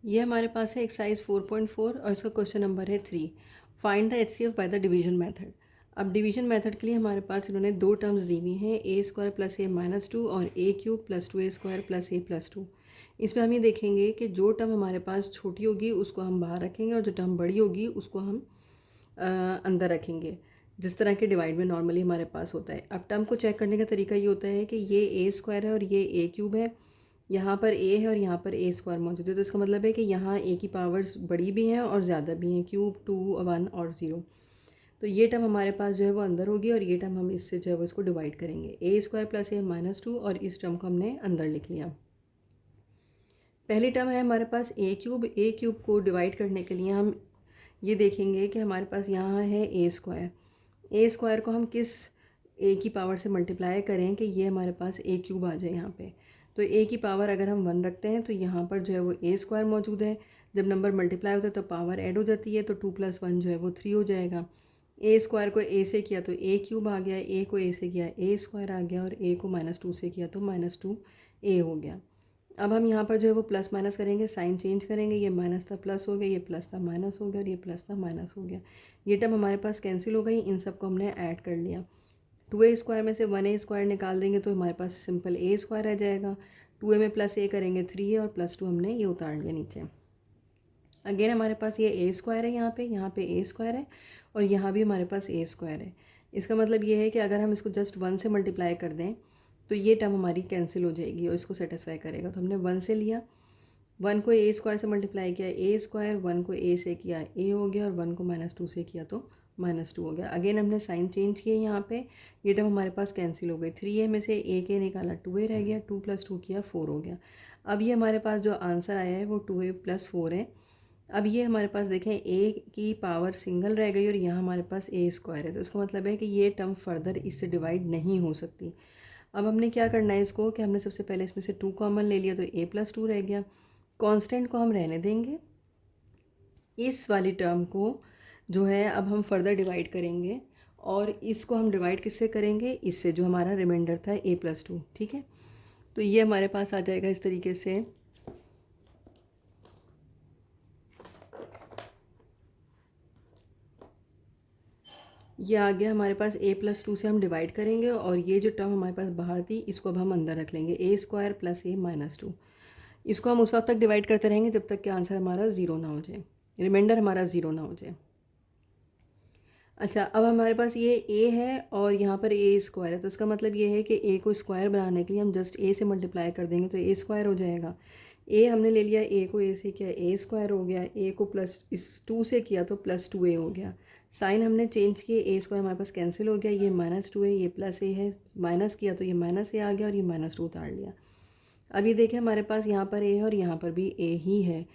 ये हमारे पास है एक्सरसाइज 4.4 और इसका क्वेश्चन नंबर है 3। Find the HCF by the division method. अब डिवीजन मेथड के लिए हमारे पास इन्होंने दो टर्म्स दी हुई हैं, ए स्क्वायर प्लस ए माइनस टू और ए क्यूब प्लस टू ए स्क्वायर प्लस ए प्लस टू। इसमें हम ये देखेंगे कि जो टर्म हमारे पास छोटी होगी उसको हम बाहर रखेंगे और जो टर्म बड़ी होगी उसको हम अंदर रखेंगे, जिस तरह के डिवाइड में नॉर्मली हमारे पास होता है। अब टर्म को चेक करने का तरीका ये होता है कि ये ए स्क्वायर है और ये ए क्यूब है, यहाँ पर ए है और यहाँ पर ए स्क्वायर मौजूद है, तो इसका मतलब है कि यहाँ ए की पावर्स बड़ी भी हैं और ज़्यादा भी हैं, क्यूब, टू, वन और ज़ीरो। तो ये टर्म हमारे पास जो है वो अंदर होगी और ये टर्म हम इससे जो है वो इसको डिवाइड करेंगे, ए स्क्वायर प्लस ए माइनस टू, और इस टर्म को हमने अंदर लिख लिया। पहली टर्म है हमारे पास ए क्यूब। ए क्यूब को डिवाइड करने के लिए हम ये देखेंगे कि हमारे पास यहाँ है ए स्क्वायर। ए स्क्वायर को हम किस ए की पावर से मल्टीप्लाई करें कि ये हमारे पास ए क्यूब आ जाए यहाँ पे। तो ए की पावर अगर हम 1 रखते हैं तो यहाँ पर जो है वो ए स्क्वायर मौजूद है। जब नंबर मल्टीप्लाई होता है तो पावर ऐड हो जाती है, तो 2 + 1 जो है वो 3 हो जाएगा। ए स्क्वायर को ए से किया तो ए क्यूब आ गया, ए को ए से किया ए स्क्वायर आ गया, और ए को -2 से किया तो -2 ए हो गया। अब हम यहाँ पर जो है वो प्लस माइनस करेंगे, साइन चेंज करेंगे, ये माइनस था प्लस हो गया, ये प्लस था माइनस हो गया और ये प्लस था माइनस हो गया। ये टर्म हमारे पास कैंसिल हो गई, इन सब को हमने ऐड कर लिया। 2a स्क्वायर में से 1a स्क्वायर निकाल देंगे तो हमारे पास सिंपल ए स्क्वायर रह जाएगा। 2a में प्लस ए करेंगे 3a और +2 हमने ये उतार लिया नीचे। अगेन हमारे पास ये ए स्क्वायर है, यहाँ पे ए स्क्वायर है और यहाँ भी हमारे पास ए स्क्वायर है। इसका मतलब ये है कि अगर हम इसको जस्ट 1 से मल्टीप्लाई कर दें तो ये टर्म हमारी कैंसिल हो जाएगी और इसको सेटिस्फाई करेगा। तो हमने 1 से लिया, 1 को ए स्क्वायर से मल्टीप्लाई किया ए स्क्वायर, 1 को ए से किया ए हो गया और 1 को -2 से किया तो -2 हो गया। अगेन हमने साइन चेंज किए, यहाँ पे ये टर्म हमारे पास कैंसिल हो गई। 3a में से ए के निकाला 2a रह गया, 2 + 2 किया 4 हो गया। अब ये हमारे पास जो आंसर आया है वो 2a + 4 है। अब ये हमारे पास देखें ए की पावर सिंगल रह गई और यहाँ हमारे पास ए स्क्वायर है, तो इसका मतलब है कि ये टर्म फर्दर इससे डिवाइड नहीं हो सकती। अब हमने क्या करना है इसको कि हमने सबसे पहले इसमें से 2 कॉमन ले लिया तो a + 2 रह गया। कांस्टेंट को हम रहने देंगे। इस वाली टर्म को जो है अब हम फर्दर डिवाइड करेंगे और इसको हम डिवाइड किससे करेंगे, इससे जो हमारा रिमाइंडर था a + 2। ठीक है, तो ये हमारे पास आ जाएगा इस तरीके से। ये आ गया हमारे पास a + 2 से हम डिवाइड करेंगे और ये जो टर्म हमारे पास बाहर थी इसको अब हम अंदर रख लेंगे, a square plus a minus 2। इसको हम उस वक्त तक डिवाइड करते रहेंगे जब तक कि आंसर हमारा ज़ीरो ना हो जाए, रिमाइंडर हमारा ज़ीरो ना हो जाए। अच्छा, अब हमारे पास ये a है और यहाँ पर a स्क्वायर है, तो इसका मतलब ये है कि a को स्क्वायर बनाने के लिए हम जस्ट a से मल्टीप्लाई कर देंगे तो a स्क्वायर हो जाएगा। a हमने ले लिया, a को a से किया a स्क्वायर हो गया, a को प्लस इस 2 से किया तो +2a हो गया। साइन हमने चेंज किए, a स्क्वायर हमारे पास कैंसिल हो गया, ये -2 है, ये +a है, माइनस किया तो ये -a आ गया और ये -2 उतार लिया। अब ये देखें हमारे पास यहाँ पर a है और यहाँ पर भी a ही है,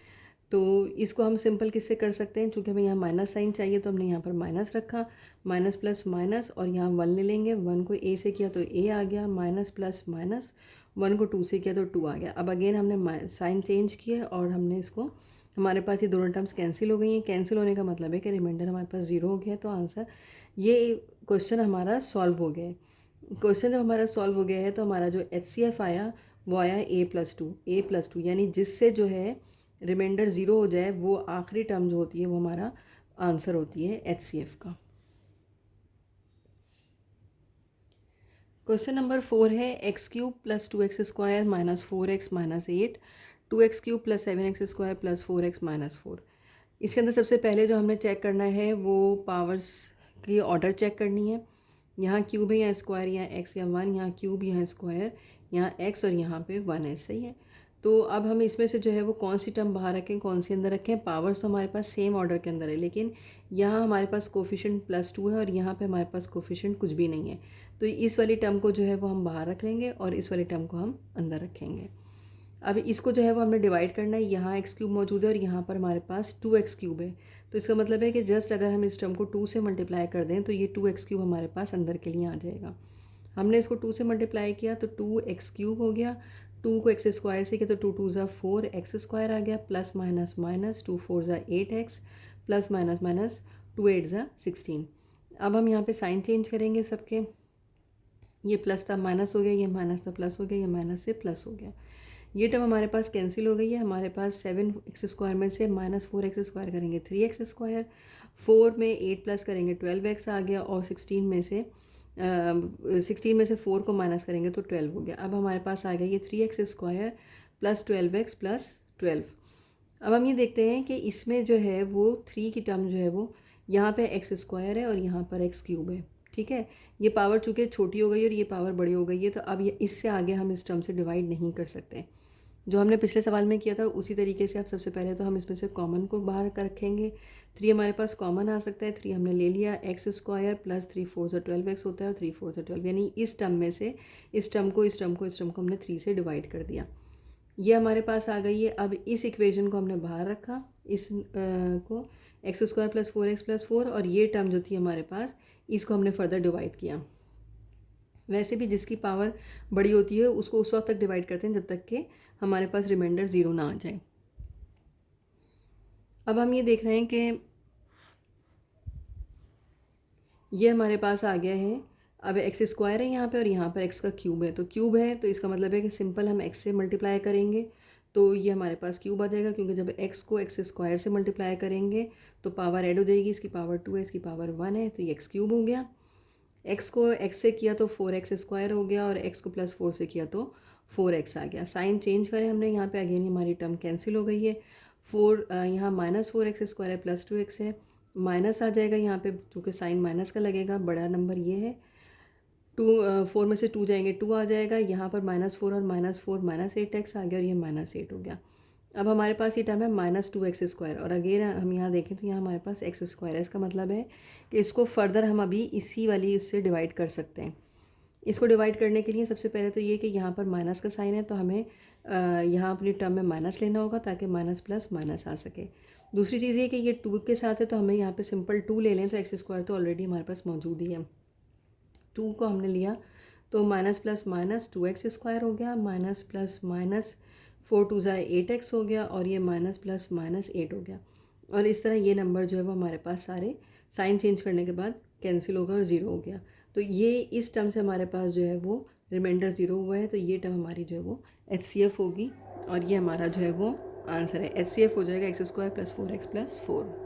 तो इसको हम सिंपल किससे कर सकते हैं, चूँकि हमें यहाँ माइनस साइन चाहिए तो हमने यहाँ पर माइनस रखा, माइनस प्लस माइनस और यहाँ 1 ले लेंगे। 1 को a से किया तो a आ गया, माइनस प्लस माइनस, 1 को 2 से किया तो 2 आ गया। अब अगेन हमने साइन चेंज किया और हमने इसको, हमारे पास ये दोनों टर्म्स कैंसिल हो गई हैं। कैंसिल होने का मतलब है कि रिमाइंडर हमारे पास 0 हो गया, तो आंसर, ये क्वेश्चन हमारा सॉल्व हो गया है। क्वेश्चन जब हमारा सॉल्व हो गया है तो हमारा जो HCF आया वो आया a + 2 यानी जिससे जो है रिमाइंडर 0 हो जाए, वो आखिरी टर्म जो होती है वो हमारा आंसर होती है HCF का। क्वेश्चन नंबर 4 है x³ + 2x² - 4x - 8, 2x³ + 7x² + 4x - 4। इसके अंदर सबसे पहले जो हमने चेक करना है वो पावर्स की ऑर्डर चेक करनी है। यहाँ क्यूब है, यहाँ स्क्वायर, यहाँ x या 1, यहाँ क्यूब, यहाँ स्क्वायर, यहाँ x और यहाँ पे 1 है। सही है, तो अब हम इसमें से जो है वो कौन सी टर्म बाहर रखें, कौन सी अंदर रखें। पावर्स तो हमारे पास सेम ऑर्डर के अंदर है, लेकिन यहाँ हमारे पास कोफिशिएंट +2 है और यहाँ पे हमारे पास कोफिशिएंट कुछ भी नहीं है, तो इस वाली टर्म को जो है वो हम बाहर रख लेंगे और इस वाली टर्म को हम अंदर रखेंगे। अब इसको जो है वो हमने डिवाइड करना है। यहाँ x³ मौजूद है और यहाँ पर हमारे पास 2x³ है, तो इसका मतलब है कि जस्ट अगर हम इस टर्म को 2 से मल्टीप्लाई कर दें तो ये 2x³ हमारे पास अंदर के लिए आ जाएगा। हमने इसको 2 से मल्टीप्लाई किया तो 2x³ हो गया, 2 को x² से किया तो 2 × 2 = 4, x² आ गया, plus minus minus 2 × 4 = 8x, plus minus minus 2 × 8 = 16। अब हम यहाँ पे साइन चेंज करेंगे सबके, ये प्लस था माइनस हो गया, ये माइनस था प्लस हो गया, ये माइनस से प्लस हो गया। ये टर्म हमारे पास कैंसिल हो गई है, हमारे पास 7x² में से -4x² करेंगे 3x², 4 में 8 प्लस करेंगे 12x आ गया, और 16 में से 4 को माइनस करेंगे तो 12 हो गया। अब हमारे पास आ गया ये 3x² प्लस 12x प्लस 12। अब हम ये देखते हैं कि इसमें जो है वो 3 की टर्म जो है वो यहाँ पे x² है और यहाँ पर x³ है, ठीक है। ये पावर चूँकि छोटी हो गई और ये पावर बड़ी हो गई है, तो अब ये इससे आगे हम इस टर्म से डिवाइड नहीं कर सकते। जो हमने पिछले सवाल में किया था उसी तरीके से अब सबसे पहले तो हम इसमें से कॉमन को बाहर कर रखेंगे। 3 हमारे पास कॉमन आ सकता है, 3 हमने ले लिया, x² प्लस 3 4 से 12x होता है और 3 4 से 12, यानी इस टर्म में से इस टर्म को हमने 3 से डिवाइड कर दिया। ये हमारे पास आ गई है। अब इस इक्वेशन को हमने बाहर रखा, इस को x² प्लस 4x प्लस 4, और ये टर्म जो थी हमारे पास इसको हमने फर्दर डिवाइड किया। वैसे भी जिसकी पावर बड़ी होती है उसको उस वक्त तक डिवाइड करते हैं जब तक कि हमारे पास रिमाइंडर 0 ना आ जाए। अब हम ये देख रहे हैं कि ये हमारे पास आ गया है। अब x² है यहाँ पे और यहाँ पर x का क्यूब है, तो क्यूब है तो इसका मतलब है कि सिंपल हम x से मल्टीप्लाई करेंगे तो ये हमारे पास क्यूब आ जाएगा, क्योंकि जब x को x² से मल्टीप्लाई करेंगे तो पावर ऐड हो जाएगी, इसकी पावर 2 है, इसकी पावर 1 है, तो ये x³ हो गया। x को x से किया तो 4x² हो गया, और x को प्लस 4 से किया तो 4x आ गया। साइन चेंज करें हमने यहाँ पे, अगेन हमारी टर्म कैंसिल हो गई है। 4 यहाँ -4x² है प्लस 2x है, माइनस आ जाएगा यहाँ पे क्योंकि साइन माइनस का लगेगा, बड़ा नंबर ये है। 4 में से 2 जाएंगे 2 आ जाएगा, यहाँ पर -4 और -4 -8x आ गया, और ये -8 हो गया। अब हमारे पास ये टर्म है -2x², और अगेन हम यहाँ देखें तो यहाँ हमारे पास x² है। इसका मतलब है कि इसको फर्दर हम अभी इसी वाली उससे डिवाइड कर सकते हैं। इसको डिवाइड करने के लिए सबसे पहले तो ये कि यहाँ पर माइनस का साइन है तो हमें यहाँ अपनी टर्म में माइनस लेना होगा ताकि माइनस प्लस माइनस आ सके। दूसरी चीज़ ये कि ये 2 के साथ है तो हमें यहाँ पे सिंपल 2 ले लें, तो x² तो ऑलरेडी हमारे पास मौजूद ही है। 2 को हमने लिया तो माइनस प्लस माइनस 2x² हो गया, माइनस प्लस माइनस 4 2 8x हो गया, और ये माइनस प्लस माइनस 8 हो गया। और इस तरह ये नंबर जो है वो हमारे पास सारे साइन चेंज करने के बाद कैंसिल होगा और 0 हो गया। तो ये इस टर्म से हमारे पास जो है वो रिमाइंडर 0 हुआ है, तो ये टर्म हमारी जो है वो HCF होगी, और ये हमारा जो है वो आंसर है। HCF हो जाएगा x² प्लस 4x प्लस 4।